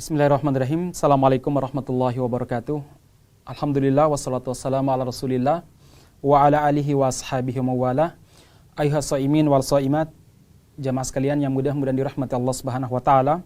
Bismillahirrahmanirrahim. Assalamualaikum warahmatullahi wabarakatuh. Alhamdulillah wassalatu wassalamu ala Rasulillah wa ala alihi wa ashabihi wa mawala. Ayuhas shaimin wal shaimat, jamaah sekalian yang mudah-mudahan dirahmati Allah Subhanahu wa taala.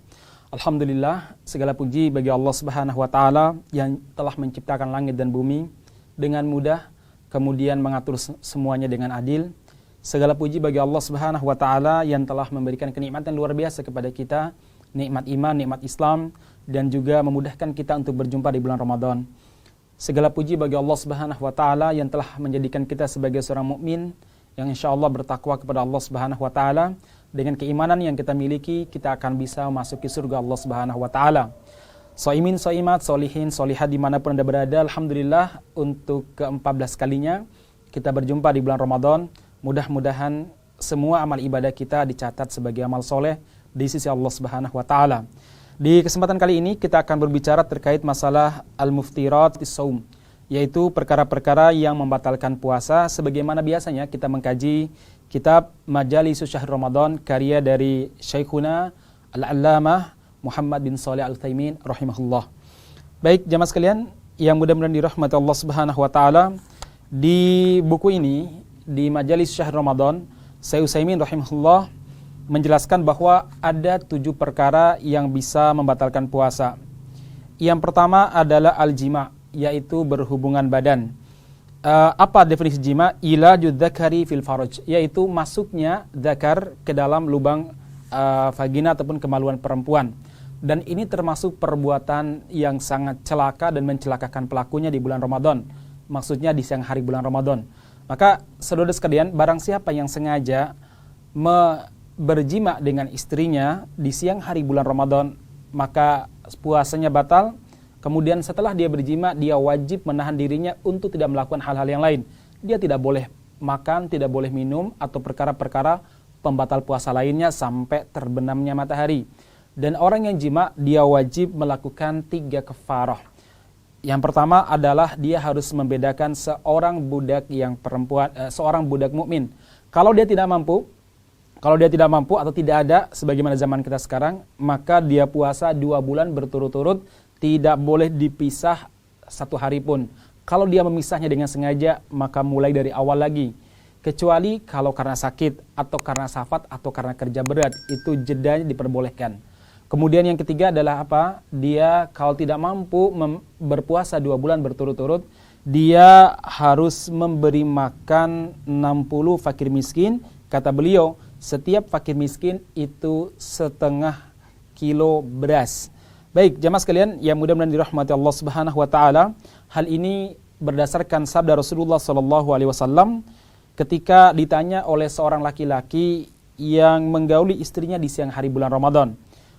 Alhamdulillah, segala puji bagi Allah Subhanahu wa taala yang telah menciptakan langit dan bumi dengan mudah, kemudian mengatur semuanya dengan adil. Segala puji bagi Allah Subhanahu wa taala yang telah memberikan kenikmatan luar biasa kepada kita, nikmat iman, nikmat Islam, dan juga memudahkan kita untuk berjumpa di bulan Ramadan. Segala puji bagi Allah Subhanahu wa taala yang telah menjadikan kita sebagai seorang mukmin yang insyaallah bertakwa kepada Allah Subhanahu wa taala. Dengan keimanan yang kita miliki, kita akan bisa memasuki surga Allah Subhanahu wa taala. Shaimin, shaimat, sholihin, sholihat dimanapun Anda berada, alhamdulillah untuk ke-14 kalinya kita berjumpa di bulan Ramadan. Mudah-mudahan semua amal ibadah kita dicatat sebagai amal soleh di sisi Allah Subhanahu wa taala. Di kesempatan kali ini kita akan berbicara terkait masalah al-muftirat as-shaum, yaitu perkara-perkara yang membatalkan puasa, sebagaimana biasanya kita mengkaji kitab Majalisus Syahr Ramadan karya dari Syekhuna Al-Allamah Muhammad bin Shalih Al-Utsaimin rahimahullah. Baik, jamaah sekalian yang mudah-mudahan dirahmati Allah Subhanahu wa taala, di buku ini di Majalis Syahr Ramadan, Syekh Utsaimin rahimahullah menjelaskan bahwa ada 7 perkara yang bisa membatalkan puasa. Yang pertama adalah al-jima', yaitu berhubungan badan. Apa definisi jima'? Ilaju dzakari fil faraj, yaitu masuknya dzakar ke dalam lubang vagina ataupun kemaluan perempuan. Dan ini termasuk perbuatan yang sangat celaka dan mencelakakan pelakunya di bulan Ramadan. Maksudnya di siang hari bulan Ramadan. Maka saudara sekalian, barang siapa yang sengaja berjima dengan istrinya di siang hari bulan Ramadan, maka puasanya batal. Kemudian setelah dia berjima, dia wajib menahan dirinya untuk tidak melakukan hal-hal yang lain. Dia tidak boleh makan, tidak boleh minum, atau perkara-perkara pembatal puasa lainnya sampai terbenamnya matahari. Dan orang yang jima, dia wajib melakukan 3 kafarah. Yang pertama adalah dia harus membedakan seorang budak yang perempuan, seorang budak mukmin. Kalau dia tidak mampu atau tidak ada sebagaimana zaman kita sekarang, maka dia puasa 2 bulan berturut-turut, tidak boleh dipisah 1 hari pun. Kalau dia memisahnya dengan sengaja, maka mulai dari awal lagi. Kecuali kalau karena sakit, atau karena safat, atau karena kerja berat, itu jedanya diperbolehkan. Kemudian yang ketiga adalah apa? Dia kalau tidak mampu berpuasa 2 bulan berturut-turut, dia harus memberi makan 60 fakir miskin. Kata beliau, setiap fakir miskin itu 1/2 kilo beras. Baik, jamaah sekalian yang mudah-mudahan dirahmati Allah Subhanahu wa taala, hal ini berdasarkan sabda Rasulullah sallallahu alaihi wasallam ketika ditanya oleh seorang laki-laki yang menggauli istrinya di siang hari bulan Ramadan.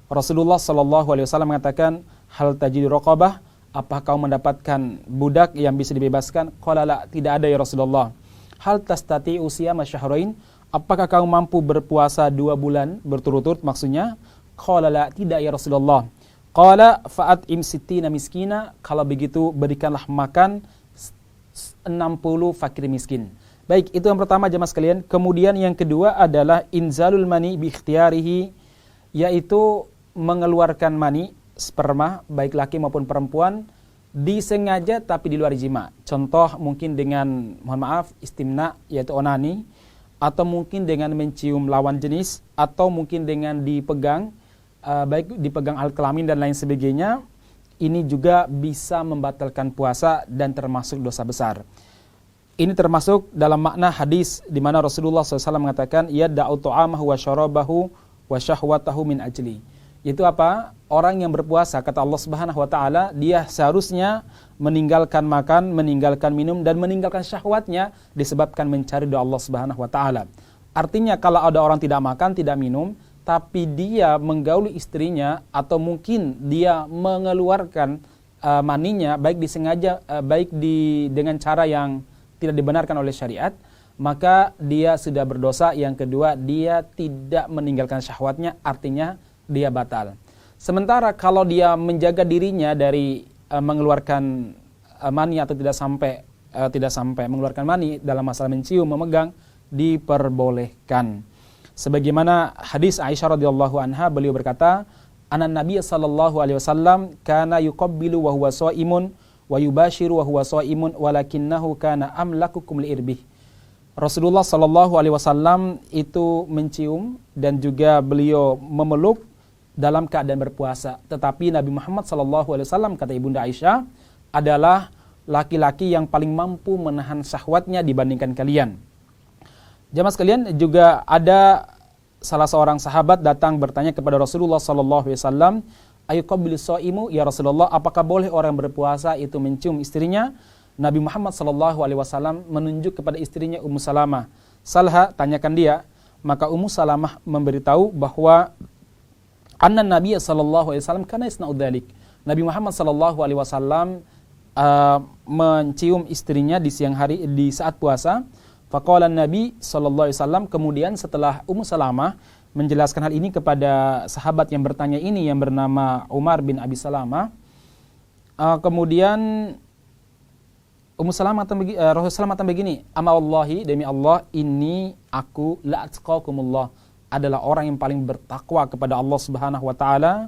Rasulullah sallallahu alaihi wasallam mengatakan, "Hal tajidu raqabah? Apakah kau mendapatkan budak yang bisa dibebaskan?" Qala la, tidak ada ya Rasulullah. "Hal tastati usiyama syahrain? Apakah kau mampu berpuasa 2 bulan berturut-turut?" Maksudnya, qala la, tidak ya Rasulullah. Qala fa'at'im sittina miskina, kalau begitu berikanlah makan 60 fakir miskin. Baik, itu yang pertama jemaah sekalian. Kemudian yang kedua adalah inzalul mani bi ikhtiyarihi, yaitu mengeluarkan mani, sperma, baik laki maupun perempuan, disengaja tapi di luar jima. Contoh mungkin dengan, mohon maaf, istimna, yaitu onani, atau mungkin dengan mencium lawan jenis, atau mungkin dengan dipegang, baik dipegang alat kelamin dan lain sebagainya. Ini juga bisa membatalkan puasa dan termasuk dosa besar. Ini termasuk dalam makna hadis di mana Rasulullah SAW mengatakan, yada'u tu'amahu wa syarabahu wa syahwatahu min ajli. Itu apa? Orang yang berpuasa, kata Allah Subhanahu wa taala, dia seharusnya meninggalkan makan, meninggalkan minum, dan meninggalkan syahwatnya disebabkan mencari doa Allah Subhanahu wa taala. Artinya kalau ada orang tidak makan, tidak minum, tapi dia menggauli istrinya, atau mungkin dia mengeluarkan maninya, baik disengaja, dengan cara yang tidak dibenarkan oleh syariat, maka dia sudah berdosa. Yang kedua, dia tidak meninggalkan syahwatnya, artinya dia batal. Sementara kalau dia menjaga dirinya dari mengeluarkan mani atau tidak sampai mengeluarkan mani dalam masalah mencium, memegang, diperbolehkan. Sebagaimana hadis Aisyah radhiyallahu anha, beliau berkata, Anan Nabiy sallallahu alaihi wasallam kana yuqabbilu wa huwa shaimun wa yubashiru wa huwa shaimun walakinnahu kana amlakukum liirbih. Rasulullah sallallahu alaihi wasallam itu mencium dan juga beliau memeluk dalam keadaan berpuasa. Tetapi Nabi Muhammad sallallahu alaihi wasallam, kata Ibunda Aisyah, adalah laki-laki yang paling mampu menahan syahwatnya dibandingkan kalian. Jamaah sekalian, juga ada salah seorang sahabat datang bertanya kepada Rasulullah sallallahu alaihi wasallam, "Ayuqabbilis shaimu ya Rasulullah, apakah boleh orang berpuasa itu mencium istrinya?" Nabi Muhammad sallallahu alaihi wasallam menunjuk kepada istrinya Ummu Salamah. "Salha," tanyakan dia. Maka Ummu Salamah memberitahu bahwa anna Nabiy sallallahu alaihi wasallam kana yasna'u dzalik. Nabi Muhammad sallallahu alaihi wasallam mencium istrinya di siang hari di saat puasa. Faqala Nabi sallallahu alaihi wasallam, kemudian setelah Ummu Salamah menjelaskan hal ini kepada sahabat yang bertanya ini yang bernama Umar bin Abi Salamah, kemudian Rasulullah SAW begini, "Ama wallahi, demi Allah, ini aku la atqakumullah, adalah orang yang paling bertakwa kepada Allah Subhanahu wa taala,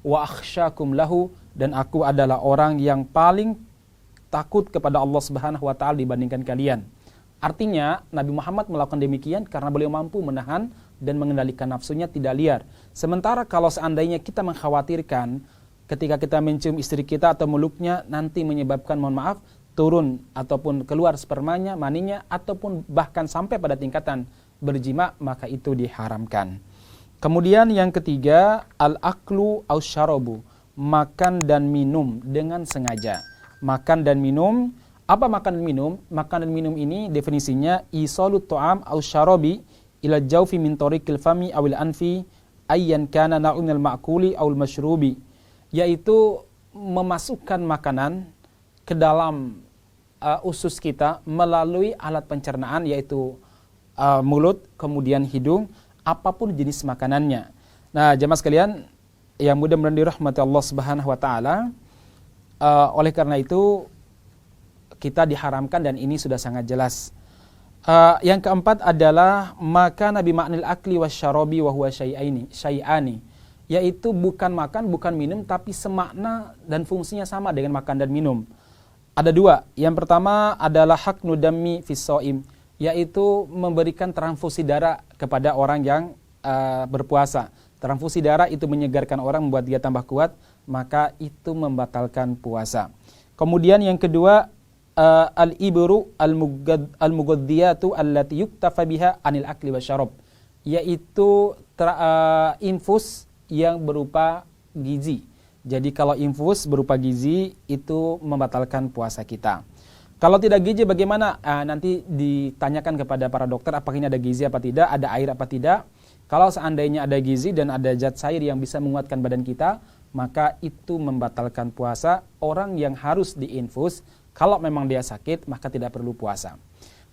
wa akhsyakum lahu, dan aku adalah orang yang paling takut kepada Allah Subhanahu wa taala dibandingkan kalian." Artinya Nabi Muhammad melakukan demikian karena beliau mampu menahan dan mengendalikan nafsunya tidak liar. Sementara kalau seandainya kita mengkhawatirkan ketika kita mencium istri kita atau meluknya nanti menyebabkan, mohon maaf, turun ataupun keluar spermanya, maninya, ataupun bahkan sampai pada tingkatan berjima, maka itu diharamkan. Kemudian yang ketiga, al-aklu ausyarabu, makan dan minum dengan sengaja. Makan dan minum. Apa makan dan minum? Makan dan minum ini definisinya isalut ta'am ausyarabi ila jawfi min tariqil fami awil anfi ayyan kana na'unil ma'kuli awil masyrubi, yaitu memasukkan makanan ke dalam usus kita melalui alat pencernaan, yaitu mulut, kemudian hidung, apapun jenis makanannya. Nah, jemaah sekalian yang mudah-mudahan dirahmati Allah Subhanahu wa taala, oleh karena itu kita diharamkan dan ini sudah sangat jelas. Yang keempat adalah maka nabi ma'nil akli wasyarabi wa huwa syai'ani, yaitu bukan makan, bukan minum, tapi semakna dan fungsinya sama dengan makan dan minum. Ada dua. Yang pertama adalah hak nudami fis shaim, yaitu memberikan transfusi darah kepada orang yang berpuasa. Transfusi darah itu menyegarkan orang, membuat dia tambah kuat, maka itu membatalkan puasa. Kemudian yang kedua, al-ibru al-mugaddiyatu allati yuktafa biha anil akli wasyarab, yaitu infus yang berupa gizi. Jadi kalau infus berupa gizi itu membatalkan puasa kita. Kalau tidak gizi bagaimana? Nanti ditanyakan kepada para dokter apakah ini ada gizi apa tidak, ada air apa tidak. Kalau seandainya ada gizi dan ada zat cair yang bisa menguatkan badan kita, maka itu membatalkan puasa. Orang yang harus diinfus, kalau memang dia sakit, maka tidak perlu puasa.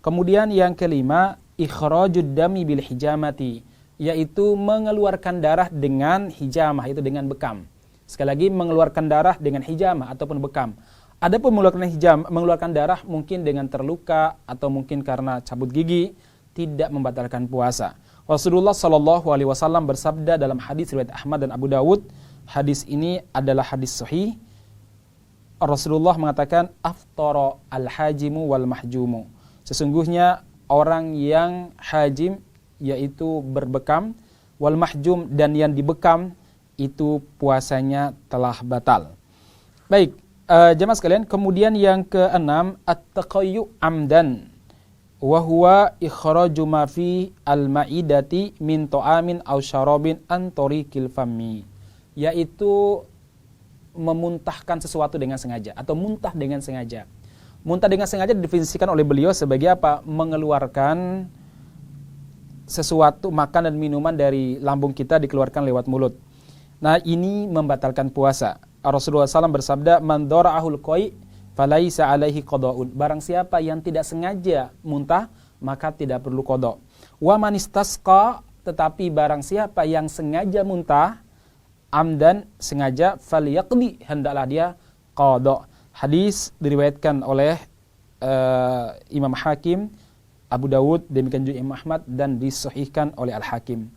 Kemudian yang kelima, ikhrajud dami bil hijamati, yaitu mengeluarkan darah dengan hijamah, itu dengan bekam. Sekali lagi, mengeluarkan darah dengan hijamah ataupun bekam. Adapun mengeluarkan darah mungkin dengan terluka atau mungkin karena cabut gigi, tidak membatalkan puasa. Rasulullah sallallahu alaihi wasallam bersabda dalam hadis riwayat Ahmad dan Abu Dawud, hadis ini adalah hadis sahih. Rasulullah mengatakan, aftara al-hajimu wal mahjumu. Sesungguhnya orang yang hajim, yaitu berbekam, wal mahjum, dan yang dibekam, itu puasanya telah batal. Baik, jemaah sekalian, kemudian yang keenam, at-taqayyu amdan, wa huwa ikhraju ma fi al-ma'idati min ta'amin aw syarabin an tariqil fammi, yaitu memuntahkan sesuatu dengan sengaja atau muntah dengan sengaja. Muntah dengan sengaja didefinisikan oleh beliau sebagai apa? Mengeluarkan sesuatu, makan dan minuman dari lambung kita dikeluarkan lewat mulut. Nah, ini membatalkan puasa. Rasulullah SAW bersabda, man dara'ahul qai falaisa alaihi qada'un. Barang siapa yang tidak sengaja muntah, maka tidak perlu qada'. Wa man istasqa, tetapi barang siapa yang sengaja muntah, amdan, sengaja, falyaqdi, hendaklah dia qada'. Hadis diriwayatkan oleh Imam Hakim, Abu Dawud, demikian juga Imam Ahmad, dan disahihkan oleh Al-Hakim.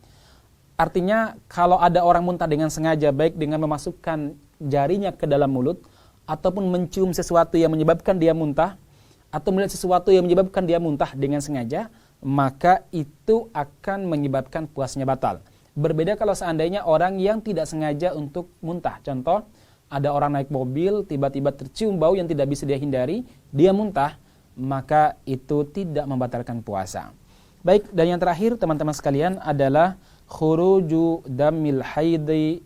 Artinya kalau ada orang muntah dengan sengaja, baik dengan memasukkan jarinya ke dalam mulut, ataupun mencium sesuatu yang menyebabkan dia muntah, atau melihat sesuatu yang menyebabkan dia muntah dengan sengaja, maka itu akan menyebabkan puasanya batal. Berbeda kalau seandainya orang yang tidak sengaja untuk muntah. Contoh, ada orang naik mobil, tiba-tiba tercium bau yang tidak bisa dia hindari, dia muntah, maka itu tidak membatalkan puasa. Baik, dan yang terakhir teman-teman sekalian adalah khuruju damil haidi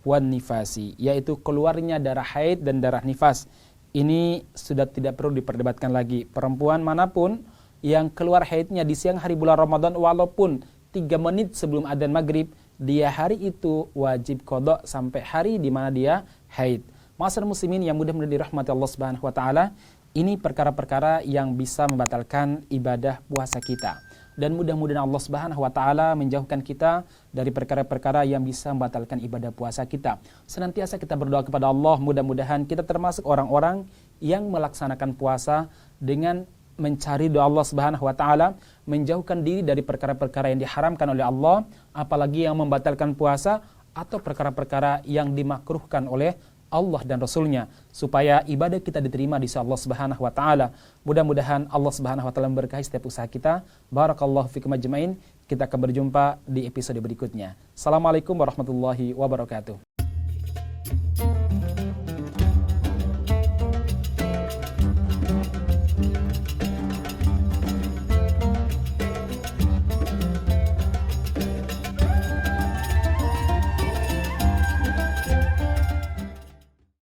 wan nifasi, yaitu keluarnya darah haid dan darah nifas. Ini sudah tidak perlu diperdebatkan lagi. Perempuan manapun yang keluar haidnya di siang hari bulan Ramadan walaupun 3 menit sebelum adzan maghrib, dia hari itu wajib qada sampai hari di mana dia haid. Ma'asyiral muslimin yang mudah-mudahan dirahmati Allah Subhanahu wa taala, ini perkara-perkara yang bisa membatalkan ibadah puasa kita. Dan mudah-mudahan Allah Subhanahu wa taala menjauhkan kita dari perkara-perkara yang bisa membatalkan ibadah puasa kita. Senantiasa kita berdoa kepada Allah, mudah-mudahan kita termasuk orang-orang yang melaksanakan puasa dengan mencari doa Allah Subhanahu wa taala, menjauhkan diri dari perkara-perkara yang diharamkan oleh Allah, apalagi yang membatalkan puasa atau perkara-perkara yang dimakruhkan oleh Allah dan Rasulnya, supaya ibadah kita diterima di sisi Allah Subhanahu wa taala. Mudah-mudahan Allah Subhanahu wa taala memberkahi setiap usaha kita. Barakallahu fikum ajmain. Kita akan berjumpa di episode berikutnya. Assalamualaikum warahmatullahi wabarakatuh.